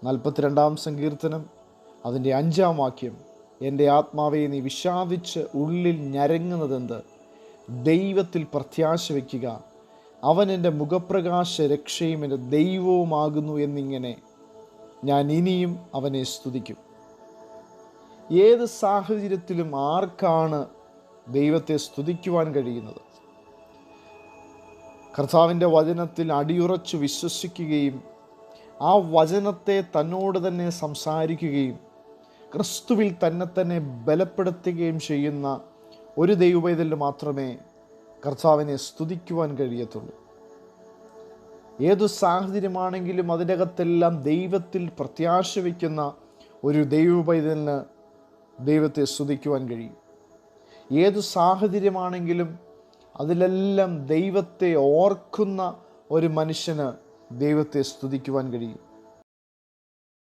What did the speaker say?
42-ാം സങ്കീർത്തനം അതിൻ്റെ 5-ാം വാക്യം, എൻ്റെ ആത്മാവെ നീ വിഷാദിച്ച് ഉള്ളിൽ ഞരങ്ങുന്നതെന്ത്? ദൈവത്തിൽ പ്രത്യാശ വയ്ക്കുക, അവൻ എൻ്റെ മുഖപ്രകാശ രക്ഷയും എൻ്റെ ദൈവവുമാകുന്നു എന്നിങ്ങനെ ഞാൻ ഇനിയും അവനെ സ്തുതിക്കും. ഏത് സാഹചര്യത്തിലും ആർക്കാണ് ദൈവത്തെ സ്തുതിക്കുവാൻ കഴിയുന്നത്? കർത്താവിൻ്റെ വചനത്തിൽ അടിയുറച്ചു വിശ്വസിക്കുകയും ആ വചനത്തെ തന്നോട് തന്നെ സംസാരിക്കുകയും ക്രിസ്തുവിൽ തന്നെ ബലപ്പെടുത്തുകയും ചെയ്യുന്ന ഒരു ദൈവപൈതലിന് മാത്രമേ കർത്താവിനെ സ്തുതിക്കുവാൻ കഴിയത്തുള്ളൂ. ഏതു സാഹചര്യമാണെങ്കിലും അതിനകത്തെല്ലാം ദൈവത്തിൽ പ്രത്യാശ വയ്ക്കുന്ന ഒരു ദൈവപൈതലിന് ദൈവത്തെ സ്തുതിക്കുവാൻ കഴിയും. ഏതു സാഹചര്യമാണെങ്കിലും അതിലെല്ലാം ദൈവത്തെ ഓർക്കുന്ന ഒരു മനുഷ്യന് ദൈവത്തെ സ്തുതിക്കുവാൻ കഴിയും.